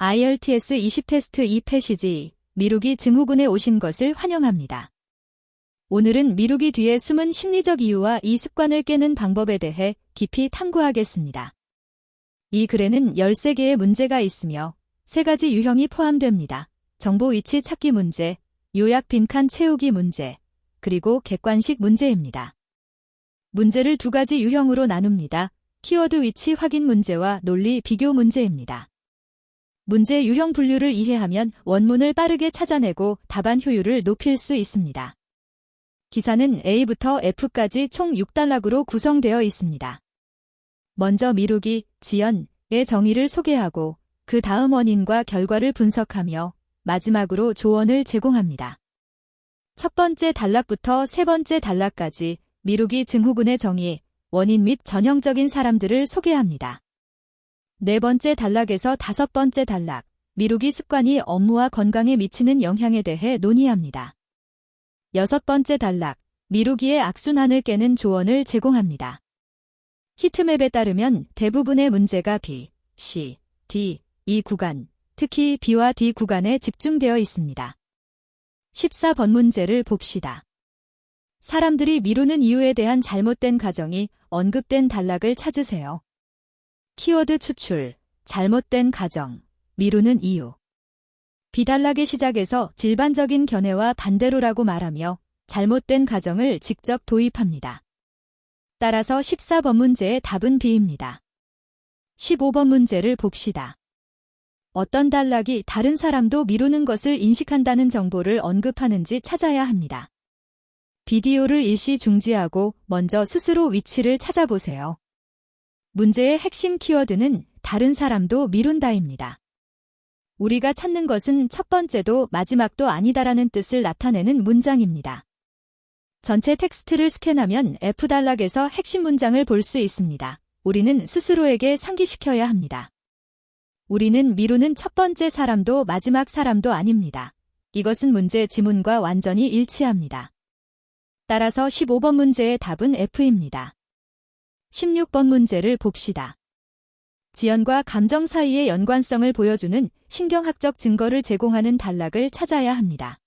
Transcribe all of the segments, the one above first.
IELTS 20 테스트 2 패시지, 미루기 증후군에 오신 것을 환영합니다. 오늘은 미루기 뒤에 숨은 심리적 이유와 이 습관을 깨는 방법에 대해 깊이 탐구하겠습니다. 이 글에는 13개의 문제가 있으며 3가지 유형이 포함됩니다. 정보 위치 찾기 문제, 요약 빈칸 채우기 문제, 그리고 객관식 문제입니다. 문제를 2가지 유형으로 나눕니다. 키워드 위치 확인 문제와 논리 비교 문제입니다. 문제 유형 분류를 이해하면 원문을 빠르게 찾아내고 답안 효율을 높일 수 있습니다. 기사는 A부터 F까지 총 6단락으로 구성되어 있습니다. 먼저 미루기, 지연의 정의를 소개하고 그 다음 원인과 결과를 분석하며 마지막으로 조언을 제공합니다. 첫 번째 단락부터 세 번째 단락까지 미루기 증후군의 정의, 원인 및 전형적인 사람들을 소개합니다. 네 번째 단락에서 5번째 단락, 미루기 습관이 업무와 건강에 미치는 영향에 대해 논의합니다. 6번째 단락, 미루기의 악순환을 깨는 조언을 제공합니다. 히트맵에 따르면 대부분의 문제가 B, C, D, E 구간, 특히 B와 D 구간에 집중되어 있습니다. 14번 문제를 봅시다. 사람들이 미루는 이유에 대한 잘못된 가정이 언급된 단락을 찾으세요. 키워드 추출, 잘못된 가정, 미루는 이유. B단락의 시작에서 일반적인 견해와 반대로라고 말하며 잘못된 가정을 직접 도입합니다. 따라서 14번 문제의 답은 B입니다. 15번 문제를 봅시다. 어떤 단락이 다른 사람도 미루는 것을 인식한다는 정보를 언급하는지 찾아야 합니다. 비디오를 일시 중지하고 먼저 스스로 위치를 찾아보세요. 문제의 핵심 키워드는 다른 사람도 미룬다입니다. 우리가 찾는 것은 첫 번째도 마지막도 아니다라는 뜻을 나타내는 문장입니다. 전체 텍스트를 스캔하면 F단락에서 핵심 문장을 볼 수 있습니다. 우리는 스스로에게 상기시켜야 합니다. 우리는 미루는 첫 번째 사람도 마지막 사람도 아닙니다. 이것은 문제 지문과 완전히 일치합니다. 따라서 15번 문제의 답은 F입니다. 16번 문제를 봅시다. 지연과 감정 사이의 연관성을 보여주는 신경학적 증거를 제공하는 단락을 찾아야 합니다.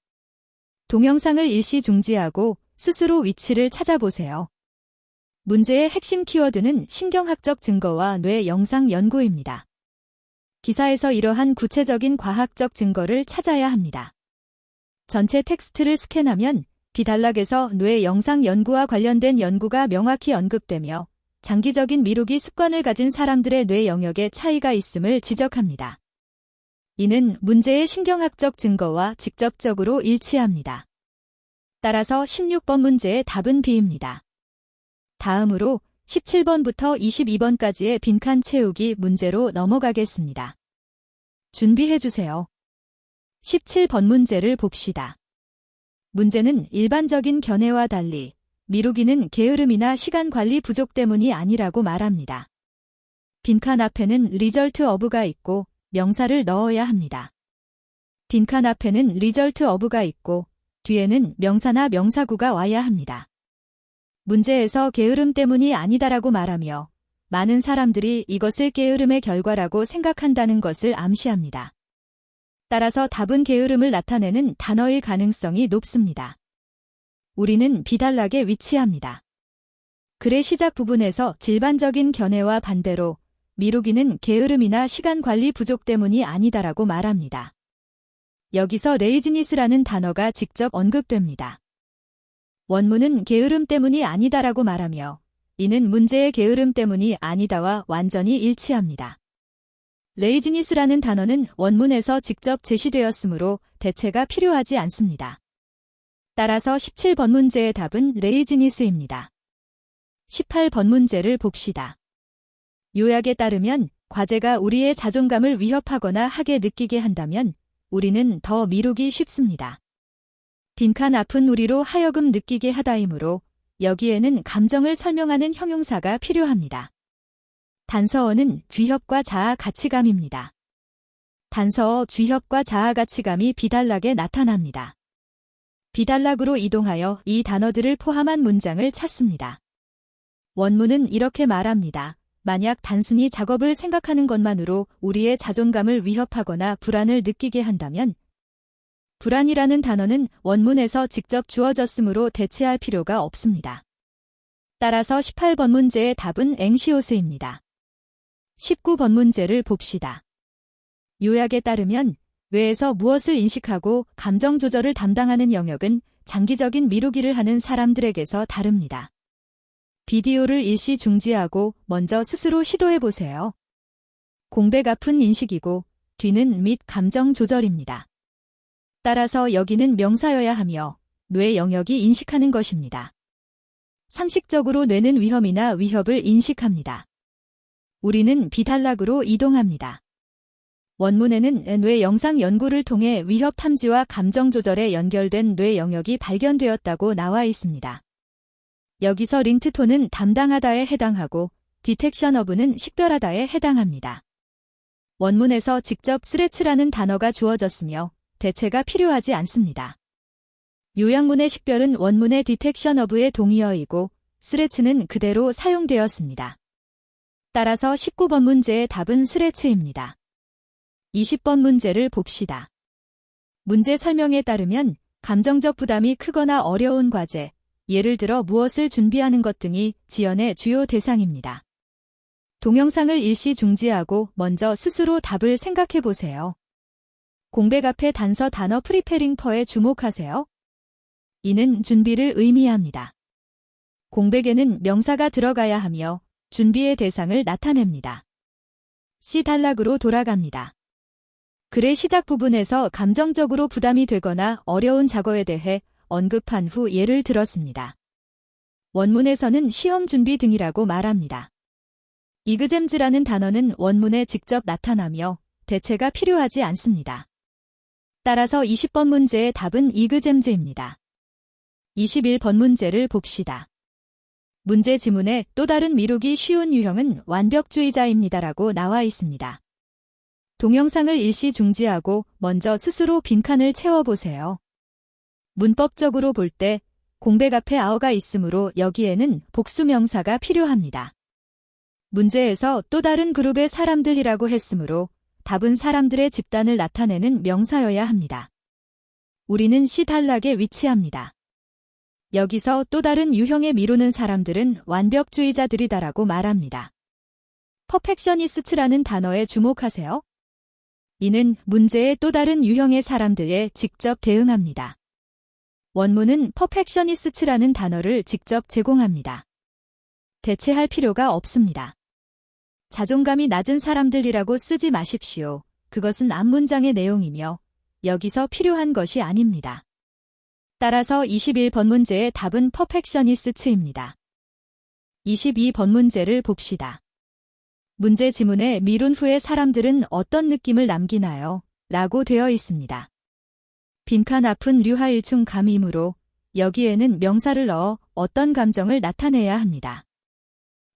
동영상을 일시 중지하고 스스로 위치를 찾아보세요. 문제의 핵심 키워드는 신경학적 증거와 뇌 영상 연구입니다. 기사에서 이러한 구체적인 과학적 증거를 찾아야 합니다. 전체 텍스트를 스캔하면 B단락에서 뇌 영상 연구와 관련된 연구가 명확히 언급되며 장기적인 미루기 습관을 가진 사람들의 뇌 영역에 차이가 있음을 지적합니다. 이는 문제의 신경학적 증거와 직접적으로 일치합니다. 따라서 16번 문제의 답은 B입니다. 다음으로 17번부터 22번까지의 빈칸 채우기 문제로 넘어가겠습니다. 준비해주세요. 17번 문제를 봅시다. 문제는 일반적인 견해와 달리 미루기는 게으름이나 시간 관리 부족 때문이 아니라고 말합니다. 빈칸 앞에는 리절트 어브가 있고 명사를 넣어야 합니다. 빈칸 앞에는 리절트 어브가 있고 뒤에는 명사나 명사구가 와야 합니다. 문제에서 게으름 때문이 아니다라고 말하며 많은 사람들이 이것을 게으름의 결과라고 생각한다는 것을 암시합니다. 따라서 답은 게으름을 나타내는 단어일 가능성이 높습니다. 우리는 B단락에 위치합니다. 글의 시작 부분에서 일반적인 견해와 반대로 미루기는 게으름이나 시간 관리 부족 때문이 아니다라고 말합니다. 여기서 레이지니스라는 단어가 직접 언급됩니다. 원문은 게으름 때문이 아니다라고 말하며 이는 문제의 게으름 때문이 아니다와 완전히 일치합니다. 레이지니스라는 단어는 원문에서 직접 제시되었으므로 대체가 필요하지 않습니다. 따라서 17번 문제의 답은 레이지니스입니다. 18번 문제를 봅시다. 요약에 따르면 과제가 우리의 자존감을 위협하거나 하게 느끼게 한다면 우리는 더 미루기 쉽습니다. 빈칸 앞은 우리로 하여금 느끼게 하다이므로 여기에는 감정을 설명하는 형용사가 필요합니다. 단서어는 귀협과 자아 가치감입니다. 단서어 귀협과 자아 가치감이 B단락에 나타납니다. B단락으로 이동하여 이 단어들을 포함한 문장을 찾습니다. 원문은 이렇게 말합니다. 만약 단순히 작업을 생각하는 것만으로 우리의 자존감을 위협하거나 불안을 느끼게 한다면 불안이라는 단어는 원문에서 직접 주어졌으므로 대체할 필요가 없습니다. 따라서 18번 문제의 답은 앵시오스입니다. 19번 문제를 봅시다. 요약에 따르면 뇌에서 무엇을 인식하고 감정 조절을 담당하는 영역은 장기적인 미루기를 하는 사람들에게서 다릅니다. 비디오를 일시 중지하고 먼저 스스로 시도해보세요. 공백 앞은 인식이고 뒤는 및 감정 조절입니다. 따라서 여기는 명사여야 하며 뇌 영역이 인식하는 것입니다. 상식적으로 뇌는 위험이나 위협을 인식합니다. 우리는 비단락으로 이동합니다. 원문에는 뇌 영상 연구를 통해 위협 탐지와 감정 조절에 연결된 뇌 영역이 발견되었다고 나와 있습니다. 여기서 링트톤은 담당하다에 해당하고 디텍션 어브는 식별하다에 해당합니다. 원문에서 직접 스레츠라는 단어가 주어졌으며 대체가 필요하지 않습니다. 요약문의 식별은 원문의 디텍션 어브의 동의어이고 스레츠는 그대로 사용되었습니다. 따라서 19번 문제의 답은 스레츠입니다. 20번 문제를 봅시다. 문제 설명에 따르면 감정적 부담이 크거나 어려운 과제, 예를 들어 무엇을 준비하는 것 등이 지연의 주요 대상입니다. 동영상을 일시 중지하고 먼저 스스로 답을 생각해 보세요. 공백 앞에 단서 단어 프리페링 퍼에 주목하세요. 이는 준비를 의미합니다. 공백에는 명사가 들어가야 하며 준비의 대상을 나타냅니다. C 단락으로 돌아갑니다. 글의 시작 부분에서 감정적으로 부담이 되거나 어려운 작업에 대해 언급한 후 예를 들었습니다. 원문에서는 시험 준비 등이라고 말합니다. 이그잼즈라는 단어는 원문에 직접 나타나며 대체가 필요하지 않습니다. 따라서 20번 문제의 답은 이그잼즈입니다. 21번 문제를 봅시다. 문제 지문에 또 다른 미루기 쉬운 유형은 완벽주의자입니다라고 나와 있습니다. 동영상을 일시 중지하고 먼저 스스로 빈칸을 채워보세요. 문법적으로 볼 때 공백 앞에 아어가 있으므로 여기에는 복수명사가 필요합니다. 문제에서 또 다른 그룹의 사람들이라고 했으므로 답은 사람들의 집단을 나타내는 명사여야 합니다. 우리는 C 단락에 위치합니다. 여기서 또 다른 유형의 미루는 사람들은 완벽주의자들이다라고 말합니다. 퍼펙셔니스트라는 단어에 주목하세요. 이는 문제의 또 다른 유형의 사람들에 직접 대응합니다. 원문은 퍼펙셔니스트라는 단어를 직접 제공합니다. 대체할 필요가 없습니다. 자존감이 낮은 사람들이라고 쓰지 마십시오. 그것은 앞문장의 내용이며 여기서 필요한 것이 아닙니다. 따라서 21번 문제의 답은 퍼펙셔니스트입니다. 22번 문제를 봅시다. 문제 지문에 미룬 후에 사람들은 어떤 느낌을 남기나요? 라고 되어 있습니다. 빈칸 앞은 류하일충 감이므로 여기에는 명사를 넣어 어떤 감정을 나타내야 합니다.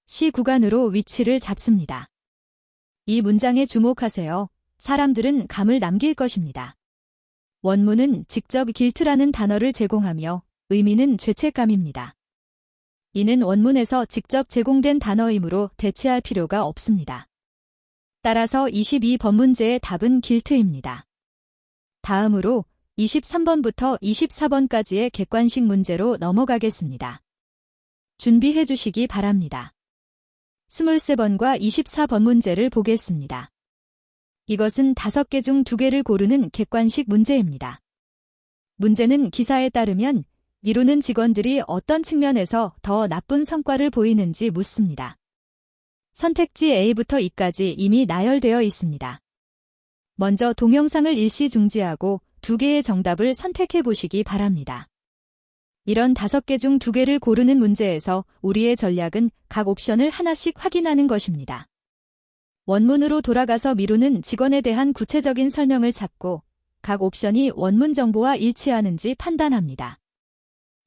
C 구간으로 위치를 잡습니다. 이 문장에 주목하세요. 사람들은 감을 남길 것입니다. 원문은 직접 길트라는 단어를 제공하며 의미는 죄책감입니다. 이는 원문에서 직접 제공된 단어이므로 대체할 필요가 없습니다. 따라서 22번 문제의 답은 길트입니다. 다음으로 23번부터 24번까지의 객관식 문제로 넘어가겠습니다. 준비해 주시기 바랍니다. 23번과 24번 문제를 보겠습니다. 이것은 5개 중 2개를 고르는 객관식 문제입니다. 문제는 기사에 따르면 미루는 직원들이 어떤 측면에서 더 나쁜 성과를 보이는지 묻습니다. 선택지 A부터 E까지 이미 나열되어 있습니다. 먼저 동영상을 일시 중지하고 2개의 정답을 선택해 보시기 바랍니다. 이런 5개 중 2개를 고르는 문제에서 우리의 전략은 각 옵션을 하나씩 확인하는 것입니다. 원문으로 돌아가서 미루는 직원에 대한 구체적인 설명을 찾고 각 옵션이 원문 정보와 일치하는지 판단합니다.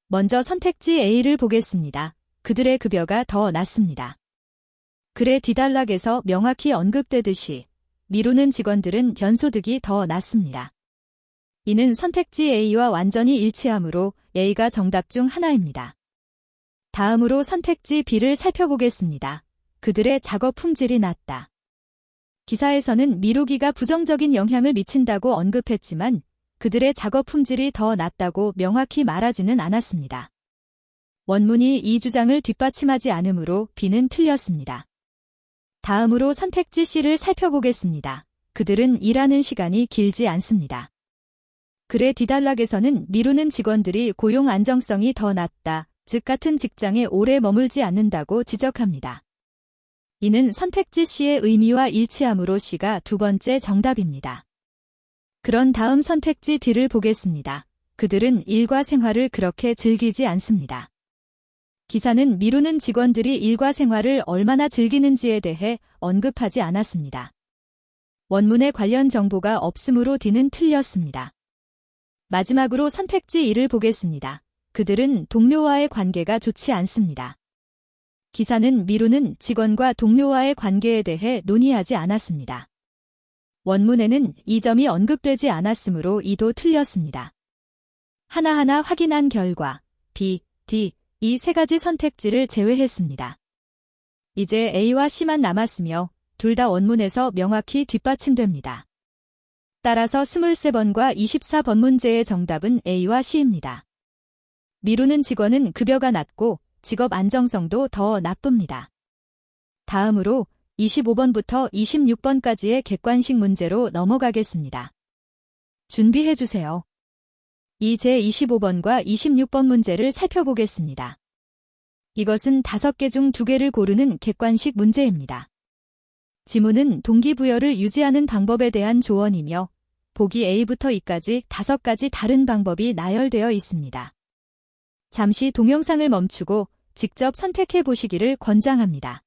먼저 선택지 A를 보겠습니다. 그들의 급여가 더 낮습니다. 글의 뒤단락에서 명확히 언급되듯이 미루는 직원들은 연소득이 더 낮습니다. 이는 선택지 A와 완전히 일치하므로 A가 정답 중 하나입니다. 다음으로 선택지 B를 살펴보겠습니다. 그들의 작업 품질이 낮다. 기사에서는 미루기가 부정적인 영향을 미친다고 언급했지만 그들의 작업 품질이 더 낮다고 명확히 말하지는 않았습니다. 원문이 이 주장을 뒷받침하지 않으므로 B는 틀렸습니다. 다음으로 선택지 C를 살펴보겠습니다. 그들은 일하는 시간이 길지 않습니다. 글의 뒤단락에서는 미루는 직원들이 고용 안정성이 더 낮다, 즉 같은 직장에 오래 머물지 않는다고 지적합니다. 이는 선택지 C의 의미와 일치하므로 C가 두 번째 정답입니다. 그런 다음 선택지 D를 보겠습니다. 그들은 일과 생활을 그렇게 즐기지 않습니다. 기사는 미루는 직원들이 일과 생활을 얼마나 즐기는지에 대해 언급하지 않았습니다. 원문에 관련 정보가 없으므로 D는 틀렸습니다. 마지막으로 선택지 E를 보겠습니다. 그들은 동료와의 관계가 좋지 않습니다. 기사는 미루는 직원과 동료와의 관계에 대해 논의하지 않았습니다. 원문에는 이 점이 언급되지 않았으므로 이도 틀렸습니다. 하나하나 확인한 결과 B, D, 이 세 가지 선택지를 제외했습니다. 이제 A와 C만 남았으며 둘 다 원문에서 명확히 뒷받침됩니다. 따라서 23번과 24번 문제의 정답은 A와 C입니다. 미루는 직원은 급여가 낮고 직업 안정성도 더 나쁩니다. 다음으로 25번부터 26번까지의 객관식 문제로 넘어가겠습니다. 준비해주세요. 이 제25번과 26번 문제를 살펴보겠습니다. 이것은 5개 중 2개를 고르는 객관식 문제입니다. 지문은 동기부여를 유지하는 방법에 대한 조언이며 보기 A부터 E까지 5가지 다른 방법이 나열되어 있습니다. 잠시 동영상을 멈추고 직접 선택해 보시기를 권장합니다.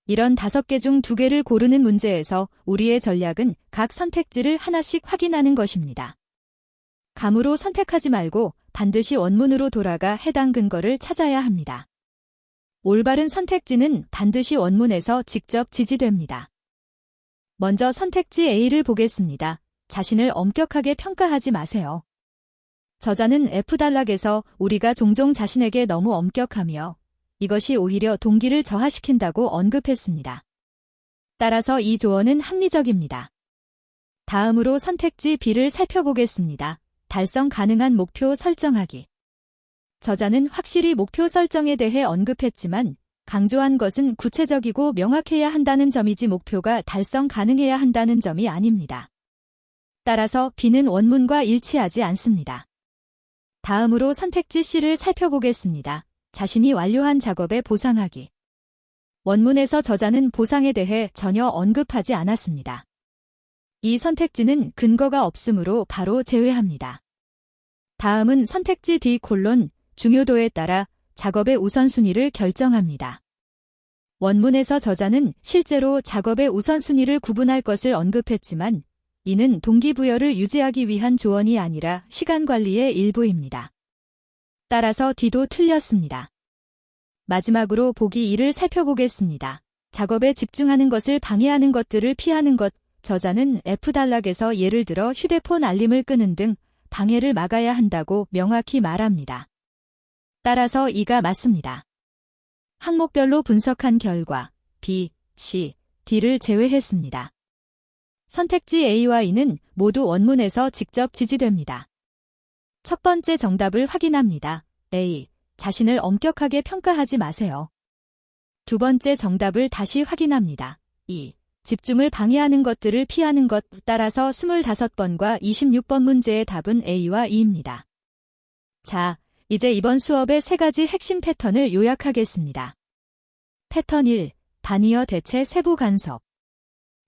이런 5개 중 2개를 고르는 문제에서 우리의 전략은 각 선택지를 하나씩 확인하는 것입니다. 감으로 선택하지 말고 반드시 원문으로 돌아가 해당 근거를 찾아야 합니다. 올바른 선택지는 반드시 원문에서 직접 지지됩니다. 먼저 선택지 A를 보겠습니다. 자신을 엄격하게 평가하지 마세요. 저자는 F단락에서 우리가 종종 자신에게 너무 엄격하며 이것이 오히려 동기를 저하시킨다고 언급했습니다. 따라서 이 조언은 합리적입니다. 다음으로 선택지 B를 살펴보겠습니다. 달성 가능한 목표 설정하기. 저자는 확실히 목표 설정에 대해 언급했지만 강조한 것은 구체적이고 명확해야 한다는 점이지 목표가 달성 가능해야 한다는 점이 아닙니다. 따라서 B는 원문과 일치하지 않습니다. 다음으로 선택지 C를 살펴보겠습니다. 자신이 완료한 작업에 보상하기. 원문에서 저자는 보상에 대해 전혀 언급하지 않았습니다. 이 선택지는 근거가 없으므로 바로 제외합니다. 다음은 선택지 D:, 중요도에 따라 작업의 우선순위를 결정합니다. 원문에서 저자는 실제로 작업의 우선순위를 구분할 것을 언급했지만 이는 동기부여를 유지하기 위한 조언이 아니라 시간관리의 일부입니다. 따라서 D도 틀렸습니다. 마지막으로 보기 2를 살펴보겠습니다. 작업에 집중하는 것을 방해하는 것들을 피하는 것. 저자는 F단락에서 예를 들어 휴대폰 알림을 끄는 등 방해를 막아야 한다고 명확히 말합니다. 따라서 E가 맞습니다. 항목별로 분석한 결과 B, C, D를 제외했습니다. 선택지 A와 E는 모두 원문에서 직접 지지됩니다. 첫 번째 정답을 확인합니다. A. 자신을 엄격하게 평가하지 마세요. 두 번째 정답을 다시 확인합니다. E. 집중을 방해하는 것들을 피하는 것. 따라서 25번과 26번 문제의 답은 A와 E입니다. 자, 이제 이번 수업의 3가지 핵심 패턴을 요약하겠습니다. 패턴 1. 반의어 대체 세부 간섭.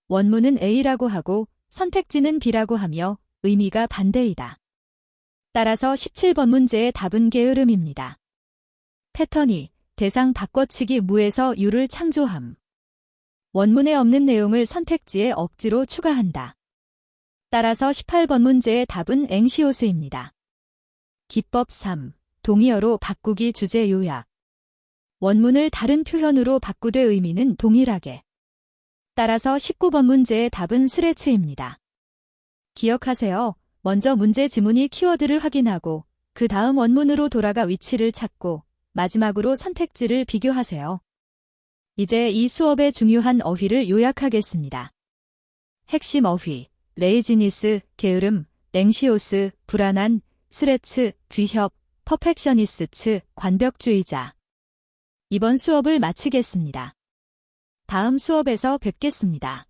원문은 A라고 하고 선택지는 B라고 하며 의미가 반대이다. 따라서 17번 문제의 답은 게으름입니다. 패턴 2. 대상 바꿔치기 무에서 유를 창조함. 원문에 없는 내용을 선택지에 억지로 추가한다. 따라서 18번 문제의 답은 앵시오스입니다. 기법 3. 동의어로 바꾸기 주제 요약. 원문을 다른 표현으로 바꾸되 의미는 동일하게. 따라서 19번 문제의 답은 스레츠입니다. 기억하세요. 먼저 문제 지문이 키워드를 확인하고 그 다음 원문으로 돌아가 위치를 찾고 마지막으로 선택지를 비교하세요. 이제 이 수업의 중요한 어휘를 요약하겠습니다. 핵심 어휘, 레이지니스, 게으름, 앵시오스, 불안한, 스레츠, 귀협, 퍼펙셔니스트, 완벽주의자. 이번 수업을 마치겠습니다. 다음 수업에서 뵙겠습니다.